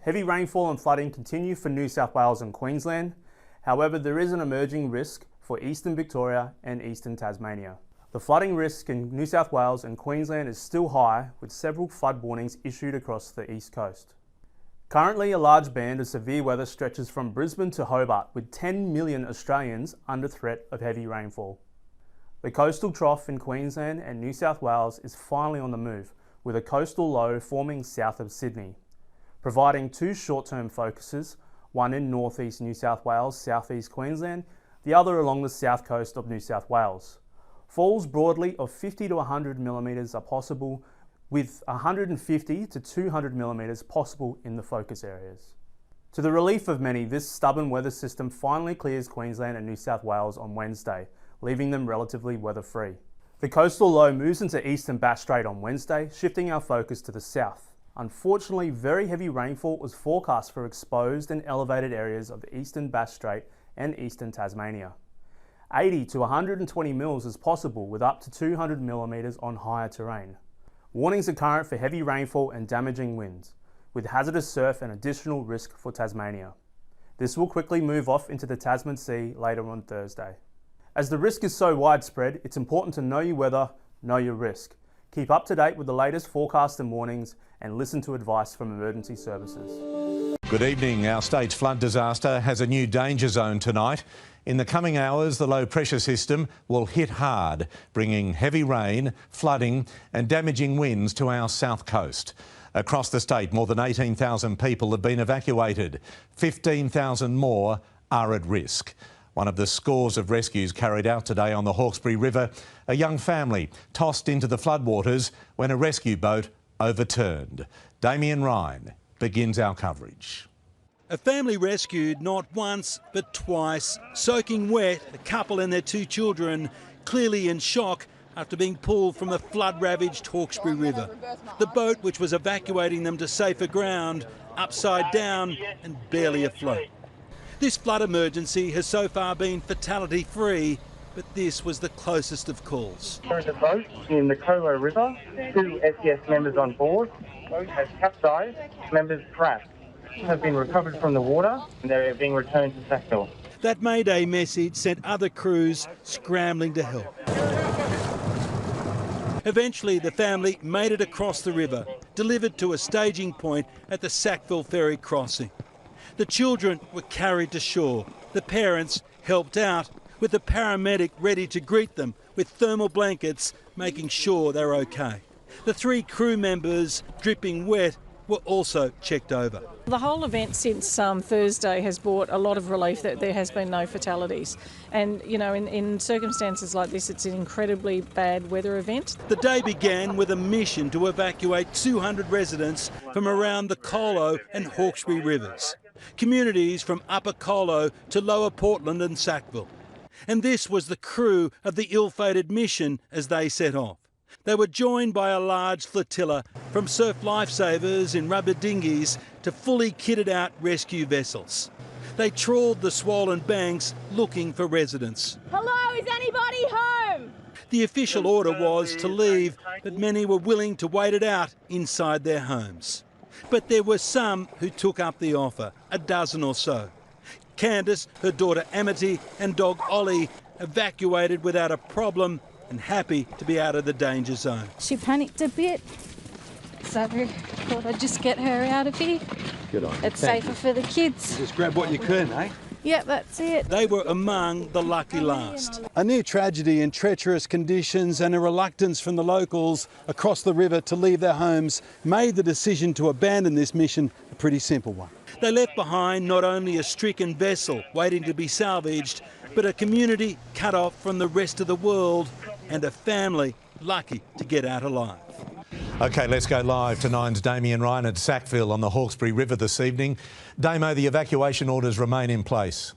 Heavy rainfall and flooding continue for New South Wales and Queensland. However, there is an emerging risk for eastern Victoria and eastern Tasmania. The flooding risk in New South Wales and Queensland is still high, with several flood warnings issued across the east coast. Currently, a large band of severe weather stretches from Brisbane to Hobart, with 10 million Australians under threat of heavy rainfall. The coastal trough in Queensland and New South Wales is finally on the move, with a coastal low forming south of Sydney, providing two short-term focuses, one in northeast New South Wales, southeast Queensland, the other along the south coast of New South Wales. Falls broadly of 50 to 100 millimetres are possible, with 150 to 200 millimetres possible in the focus areas. To the relief of many, this stubborn weather system finally clears Queensland and New South Wales on Wednesday, leaving them relatively weather-free. The coastal low moves into eastern Bass Strait on Wednesday, shifting our focus to the south. Unfortunately, very heavy rainfall was forecast for exposed and elevated areas of the eastern Bass Strait and eastern Tasmania. 80 to 120 mils is possible, with up to 200 millimetres on higher terrain. Warnings are current for heavy rainfall and damaging winds, with hazardous surf and additional risk for Tasmania. This will quickly move off into the Tasman Sea later on Thursday. As the risk is so widespread, it's important to know your weather, know your risk. Keep up to date with the latest forecasts and warnings and listen to advice from emergency services. Good evening. Our state's flood disaster has a new danger zone tonight. In the coming hours, the low pressure system will hit hard, bringing heavy rain, flooding and damaging winds to our south coast. Across the state, more than 18,000 people have been evacuated. 15,000 more are at risk. One of the scores of rescues carried out today on the Hawkesbury River, a young family tossed into the floodwaters when a rescue boat overturned. Damien Ryan begins our coverage. A family rescued not once but twice, soaking wet, a couple and their two children clearly in shock after being pulled from the flood-ravaged Hawkesbury River. The boat, which was evacuating them to safer ground, upside down and barely afloat. This flood emergency has so far been fatality-free, but this was the closest of calls. We're in a boat in the Colo River, 2 SES members on board. The boat has capsized, members crashed. Have been recovered from the water and they're being returned to Sackville. That Mayday message sent other crews scrambling to help. Eventually, the family made it across the river, delivered to a staging point at the Sackville ferry crossing. The children were carried to shore. The parents helped out, with the paramedic ready to greet them with thermal blankets, making sure they're okay. The 3 crew members, dripping wet, were also checked over. The whole event since Thursday has brought a lot of relief that there has been no fatalities. And, you know, in circumstances like this, it's an incredibly bad weather event. The day began with a mission to evacuate 200 residents from around the Colo and Hawkesbury rivers. Communities from Upper Colo to Lower Portland and Sackville. And this was the crew of the ill-fated mission as they set off. They were joined by a large flotilla, from surf lifesavers in rubber dinghies to fully kitted out rescue vessels. They trawled the swollen banks looking for residents. Hello, is anybody home? The official order was to leave, but many were willing to wait it out inside their homes. But there were some who took up the offer, a dozen or so. Candice, her daughter Amity and dog Ollie evacuated without a problem and happy to be out of the danger zone. She panicked a bit, so I thought I'd just get her out of here. Good on you. It's safer for the kids. Just grab what you can, eh? Yep, that's it. They were among the lucky last. A near tragedy in treacherous conditions and a reluctance from the locals across the river to leave their homes made the decision to abandon this mission a pretty simple one. They left behind not only a stricken vessel waiting to be salvaged, but a community cut off from the rest of the world and a family lucky to get out alive. OK, let's go live to Nine's Damien Ryan at Sackville on the Hawkesbury River this evening. Damo, the evacuation orders remain in place.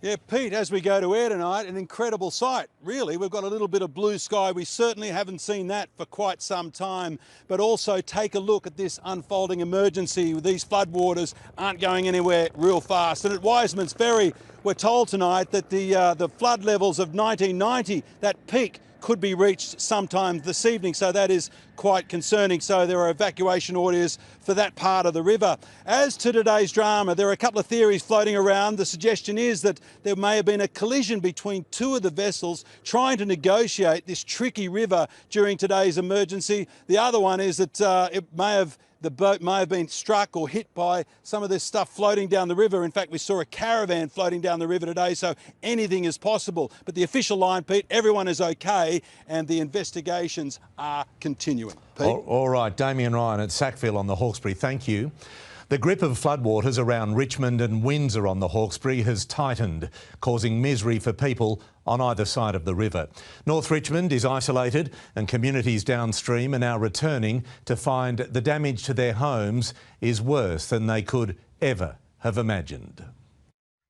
Yeah, Pete, as we go to air tonight, an incredible sight, really. We've got a little bit of blue sky. We certainly haven't seen that for quite some time. But also take a look at this unfolding emergency. These floodwaters aren't going anywhere real fast. And at Wiseman's Ferry, we're told tonight that the flood levels of 1990, that peak, could be reached sometime this evening, so that is quite concerning. So there are evacuation orders for that part of the river. As to today's drama, there are a couple of theories floating around. The suggestion is that there may have been a collision between two of the vessels trying to negotiate this tricky river during today's emergency. The other one is that the boat may have been struck or hit by some of this stuff floating down the river. In fact, we saw a caravan floating down the river today, so anything is possible. But the official line, Pete, everyone is okay and the investigations are continuing. Pete? All right, Damien Ryan at Sackville on the Hawkesbury, thank you. The grip of floodwaters around Richmond and Windsor on the Hawkesbury has tightened, causing misery for people on either side of the river. North Richmond is isolated and communities downstream are now returning to find the damage to their homes is worse than they could ever have imagined.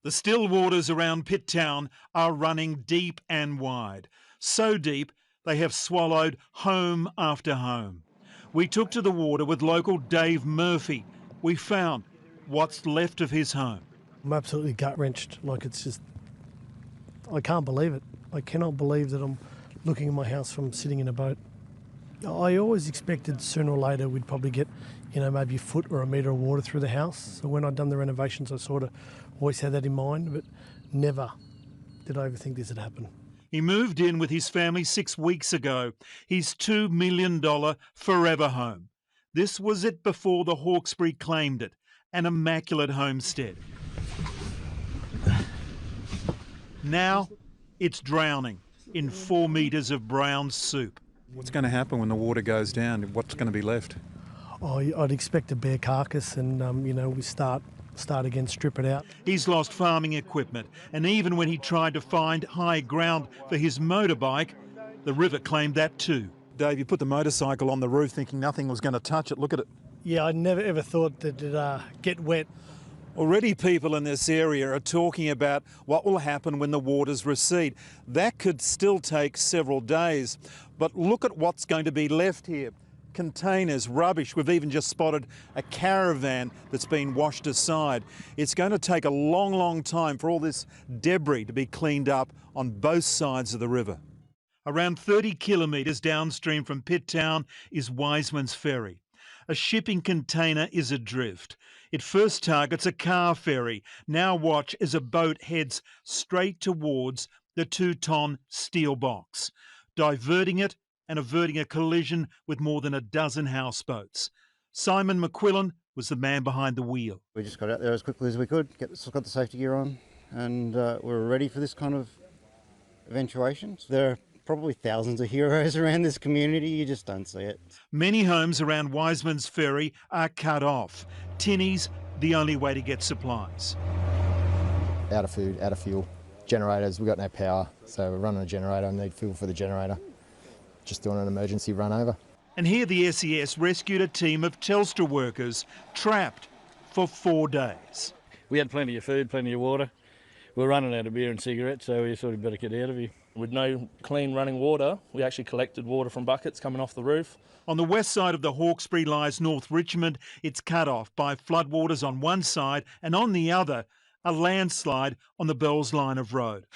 The still waters around Pitt Town are running deep and wide. So deep they have swallowed home after home. We took to the water with local Dave Murphy. We found what's left of his home. I'm absolutely gut-wrenched. Like, it's just, I can't believe it. I cannot believe that I'm looking at my house from sitting in a boat. I always expected sooner or later we'd probably get, maybe a foot or a metre of water through the house. So when I'd done the renovations, I sort of always had that in mind, but never did I ever think this would happen. He moved in with his family 6 weeks ago, his $2 million forever home. This was it before the Hawkesbury claimed it, an immaculate homestead. Now it's drowning in 4 metres of brown soup. What's going to happen when the water goes down? What's going to be left? Oh, I'd expect a bare carcass and, we start again, strip it out. He's lost farming equipment, and even when he tried to find high ground for his motorbike, the river claimed that too. Dave, you put the motorcycle on the roof thinking nothing was going to touch it. Look at it. Yeah, I never ever thought that it'd get wet. Already people in this area are talking about what will happen when the waters recede. That could still take several days. But look at what's going to be left here. Containers, rubbish. We've even just spotted a caravan that's been washed aside. It's going to take a long, long time for all this debris to be cleaned up on both sides of the river. Around 30 kilometres downstream from Pitt Town is Wiseman's Ferry. A shipping container is adrift. It first targets a car ferry. Now watch as a boat heads straight towards the 2-ton steel box, diverting it and averting a collision with more than a dozen houseboats. Simon McQuillan was the man behind the wheel. We just got out there as quickly as we could, got the safety gear on, and we're ready for this kind of eventuation. There are probably thousands of heroes around this community, you just don't see it. Many homes around Wiseman's Ferry are cut off. Tinnies, the only way to get supplies. Out of food, out of fuel. Generators, we've got no power, so we're running a generator and need fuel for the generator. Just doing an emergency run over. And here the SES rescued a team of Telstra workers trapped for 4 days. We had plenty of food, plenty of water. We're running out of beer and cigarettes, so we sort of better get out of here. With no clean running water, we actually collected water from buckets coming off the roof. On the west side of the Hawkesbury lies North Richmond. It's cut off by floodwaters on one side and on the other, a landslide on the Bells line of road.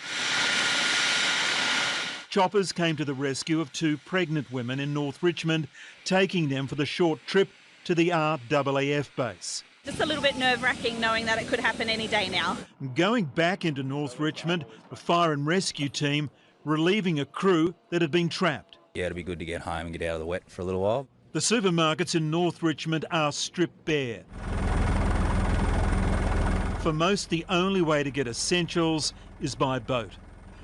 Choppers came to the rescue of 2 pregnant women in North Richmond, taking them for the short trip to the RAAF base. Just a little bit nerve-wracking knowing that it could happen any day now. Going back into North Richmond, the fire and rescue team relieving a crew that had been trapped. Yeah, it'd be good to get home and get out of the wet for a little while. The supermarkets in North Richmond are stripped bare. For most, the only way to get essentials is by boat.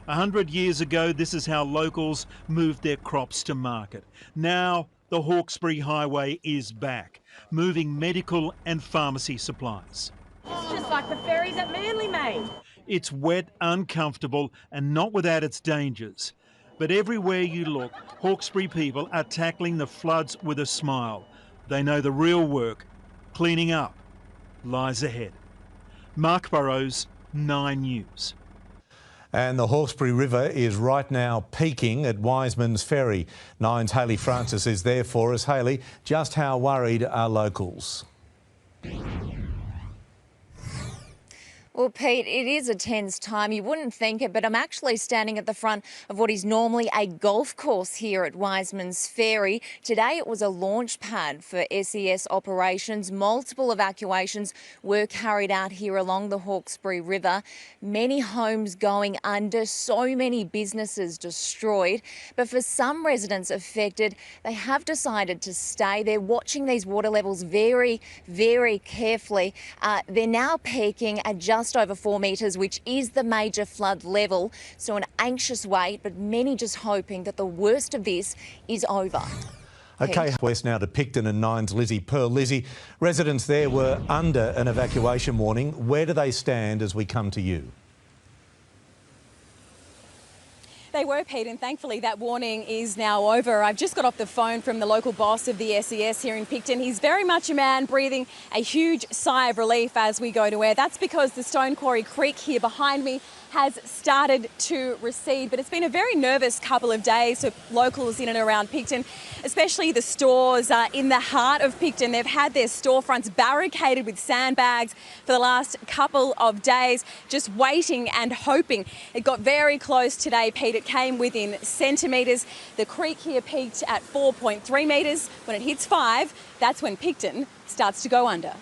100 years ago, this is how locals moved their crops to market. Now, the Hawkesbury Highway is back, moving medical and pharmacy supplies. It's just like the ferries at Manly made. It's wet, uncomfortable, and not without its dangers. But everywhere you look, Hawkesbury people are tackling the floods with a smile. They know the real work, cleaning up, lies ahead. Mark Burrows, 9 News. And the Hawkesbury River is right now peaking at Wiseman's Ferry. Nine's Hayley Francis is there for us. Hayley, just how worried are locals? Well, Pete, it is a tense time. You wouldn't think it, but I'm actually standing at the front of what is normally a golf course here at Wiseman's Ferry. Today it was a launch pad for SES operations. Multiple evacuations were carried out here along the Hawkesbury River. Many homes going under, so many businesses destroyed. But for some residents affected, they have decided to stay. They're watching these water levels very, very carefully. They're now peaking at just over 4 metres, which is the major flood level. So an anxious wait, but many just hoping that the worst of this is over. OK, west now to Picton and Nine's Lizzie Pearl. Lizzie, residents there were under an evacuation warning. Where do they stand as we come to you? They were, Pete, and thankfully that warning is now over. I've just got off the phone from the local boss of the SES here in Picton. He's very much a man breathing a huge sigh of relief as we go to air. That's because the Stone Quarry Creek here behind me has started to recede, but it's been a very nervous couple of days for locals in and around Picton, especially the stores in the heart of Picton. They've had their storefronts barricaded with sandbags for the last couple of days, just waiting and hoping. It got very close today, Pete. It came within centimetres. The creek here peaked at 4.3 metres. When it hits 5, that's when Picton starts to go under.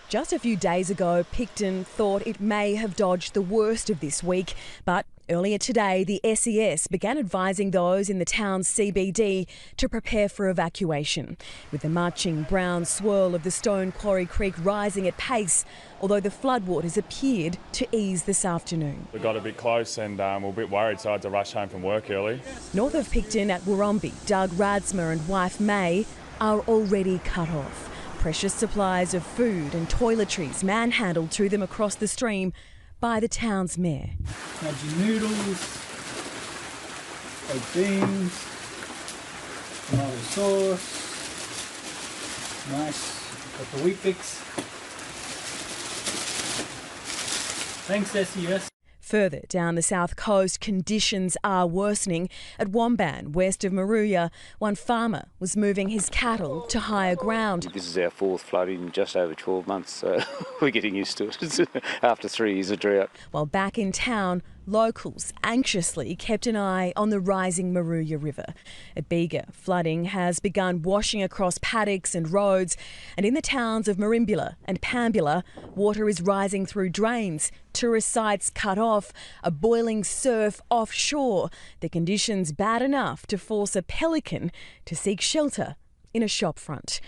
Just a few days ago, Picton thought it may have dodged the worst of this week, but earlier today, the SES began advising those in the town's CBD to prepare for evacuation, with the marching brown swirl of the Stone Quarry Creek rising at pace, although the floodwaters appeared to ease this afternoon. We got a bit close and we're a bit worried, so I had to rush home from work early. North of Picton at Warumbi, Doug Radsma and wife May are already cut off. Precious supplies of food and toiletries manhandled to them across the stream by the town's mayor. Maggi noodles, baked beans, tomato sauce, nice, got the Weet-Bix. Thanks, SES. Further down the south coast, conditions are worsening. At Womban, west of Moruya, one farmer was moving his cattle to higher ground. This is our 4th flood in just over 12 months, so we're getting used to it after 3 years of drought. While back in town, locals anxiously kept an eye on the rising Moruya River. At Bega, flooding has begun washing across paddocks and roads, and in the towns of Merimbula and Pambula, water is rising through drains, tourist sites cut off, a boiling surf offshore, the conditions bad enough to force a pelican to seek shelter in a shopfront.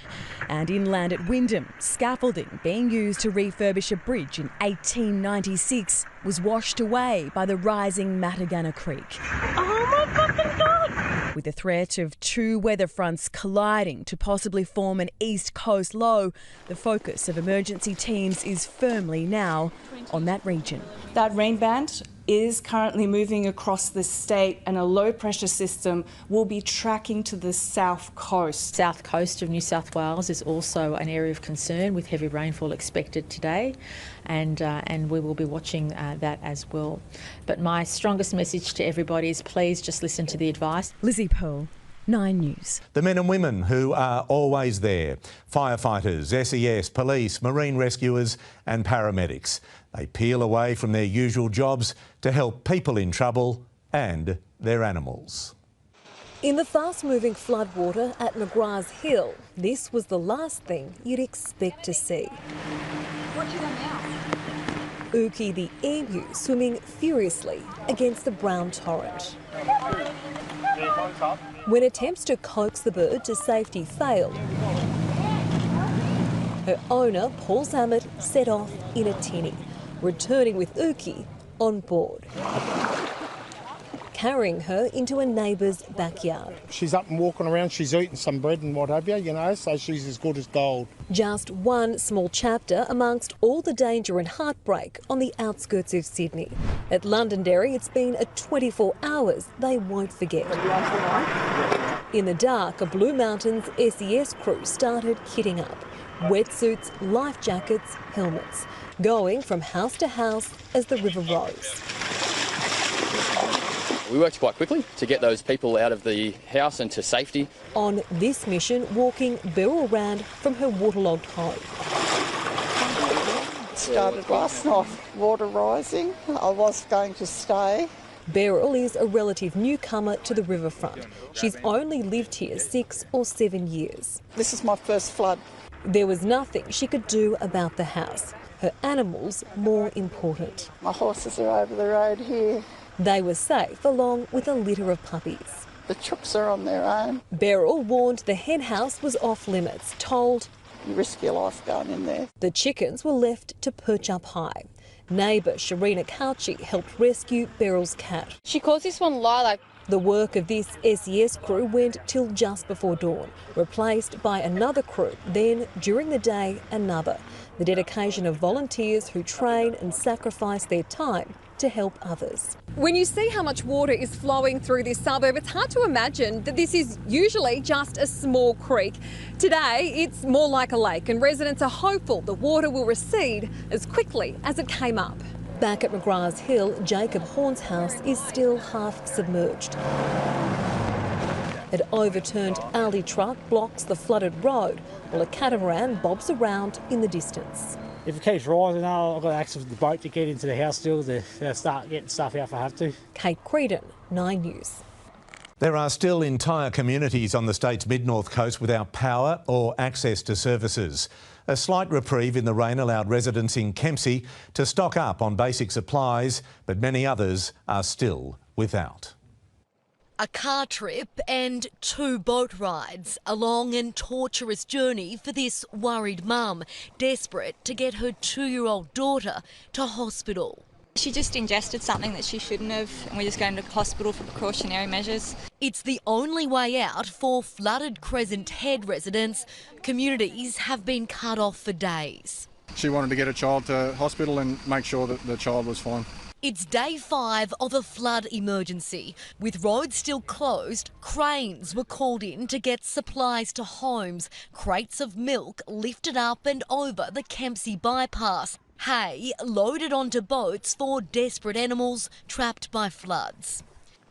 And inland at Wyndham, scaffolding being used to refurbish a bridge in 1896 was washed away by the rising Matagana Creek. Oh my fucking God! With the threat of 2 weather fronts colliding to possibly form an east coast low, the focus of emergency teams is firmly now on that region. That rain band is currently moving across the state, and a low pressure system will be tracking to the south coast. South coast of New South Wales is also an area of concern with heavy rainfall expected today, and we will be watching that as well. But my strongest message to everybody is please just listen to the advice. Lizzie Pearl, 9 News. The men and women who are always there, firefighters, SES, police, marine rescuers and paramedics. They peel away from their usual jobs to help people in trouble and their animals. In the fast-moving floodwater at McGrath's Hill, this was the last thing you'd expect to see. Uki the emu swimming furiously against the brown torrent. When attempts to coax the bird to safety failed, her owner, Paul Zammit, set off in a tinny, returning with Uki on board, carrying her into a neighbour's backyard. She's up and walking around, she's eating some bread and what have you, you know, so she's as good as gold. Just one small chapter amongst all the danger and heartbreak on the outskirts of Sydney. At Londonderry, it's been a 24 hours they won't forget. In the dark, a Blue Mountains SES crew started kitting up. Wetsuits, life jackets, helmets, going from house to house as the river rose. We worked quite quickly to get those people out of the house and to safety. On this mission, walking Beryl Rand from her waterlogged home. started last night. Water rising. I was going to stay. Beryl is a relative newcomer to the riverfront. She's only lived here 6 or 7 years. This is my first flood. There was nothing she could do about the house. Her animals more important. My horses are over the road here. They were safe along with a litter of puppies. The chooks are on their own. Beryl warned the hen house was off limits, told you risk your life going in there. The chickens were left to perch up high. Neighbour Sharina Couchy helped rescue Beryl's cat. She calls this one Lilac. The work of this SES crew went till just before dawn, replaced by another crew, then during the day another. The dedication of volunteers who train and sacrifice their time to help others. When you see how much water is flowing through this suburb, it's hard to imagine that this is usually just a small creek. Today, it's more like a lake, and residents are hopeful the water will recede as quickly as it came up. Back at McGrath's Hill, Jacob Horn's house is still half submerged. An overturned Aldi truck blocks the flooded road, while a catamaran bobs around in the distance. If it keeps rising, I've got access to the boat to get into the house still to start getting stuff out if I have to. Kate Creedon, 9 News. There are still entire communities on the state's mid-north coast without power or access to services. A slight reprieve in the rain allowed residents in Kempsey to stock up on basic supplies, but many others are still without. A car trip and 2 boat rides, a long and torturous journey for this worried mum, desperate to get her 2-year-old daughter to hospital. She just ingested something that she shouldn't have, and we're just going to hospital for precautionary measures. It's the only way out for flooded Crescent Head residents. Communities have been cut off for days. She wanted to get her child to hospital and make sure that the child was fine. It's day 5 of a flood emergency. With roads still closed, cranes were called in to get supplies to homes. Crates of milk lifted up and over the Kempsey bypass. Hay loaded onto boats for desperate animals trapped by floods.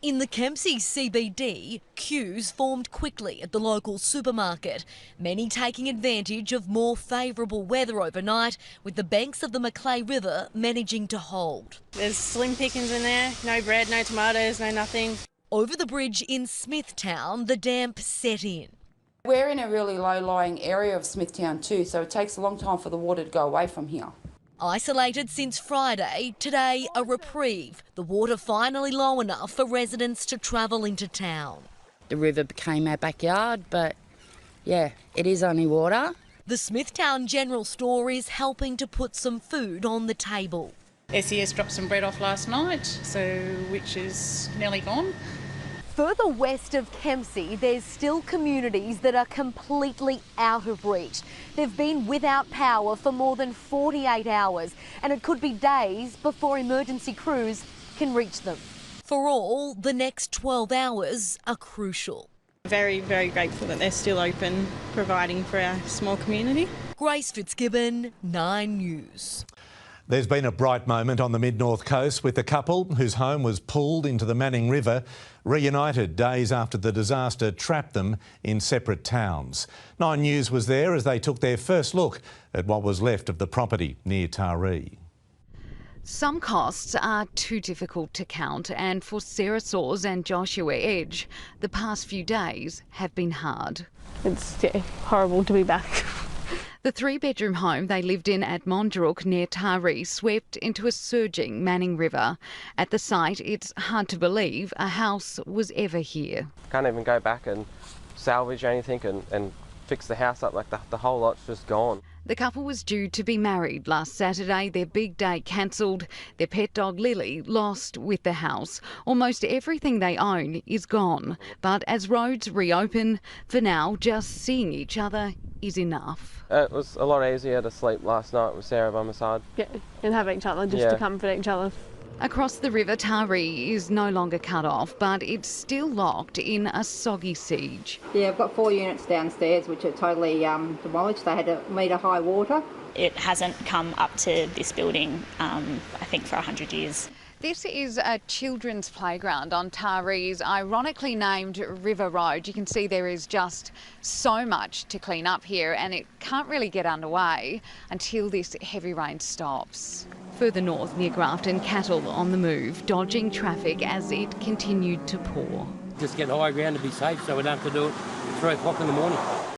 In the Kempsey CBD, queues formed quickly at the local supermarket, many taking advantage of more favourable weather overnight, with the banks of the Macleay River managing to hold. There's slim pickings in there, no bread, no tomatoes, no nothing. Over the bridge in Smithtown, the damp set in. We're in a really low-lying area of Smithtown too, so it takes a long time for the water to go away from here. Isolated since Friday, today a reprieve. The water finally low enough for residents to travel into town. The river became our backyard, but yeah, it is only water. The Smithtown General Store is helping to put some food on the table. SES dropped some bread off last night, which is nearly gone. Further west of Kempsey, there's still communities that are completely out of reach. They've been without power for more than 48 hours, and it could be days before emergency crews can reach them. For all, the next 12 hours are crucial. Very, very grateful that they're still open, providing for our small community. Grace Fitzgibbon, 9 News. There's been a bright moment on the mid-north coast with the couple whose home was pulled into the Manning River, reunited days after the disaster trapped them in separate towns. 9 News was there as they took their first look at what was left of the property near Taree. Some costs are too difficult to count, and for Sarah Soares and Joshua Edge, the past few days have been hard. It's horrible to be back. The 3-bedroom home they lived in at Mondrook near Taree swept into a surging Manning River. At the site, it's hard to believe a house was ever here. Can't even go back and salvage anything and fix the house up, like the whole lot's just gone. The couple was due to be married last Saturday, their big day cancelled, their pet dog Lily lost with the house. Almost everything they own is gone, but as roads reopen, for now just seeing each other is enough. It was a lot easier to sleep last night with Sarah by my side. Yeah, and have each other, just to comfort each other. Across the river, Taree is no longer cut off, but it's still locked in a soggy siege. Yeah, I've got 4 units downstairs which are totally demolished. They had a metre high water. It hasn't come up to this building, I think, for 100 years. This is a children's playground on Taree's ironically named River Road. You can see there is just so much to clean up here, and it can't really get underway until this heavy rain stops. Further north near Grafton, cattle on the move, dodging traffic as it continued to pour. Just get high ground to be safe so we don't have to do it at 3 o'clock in the morning.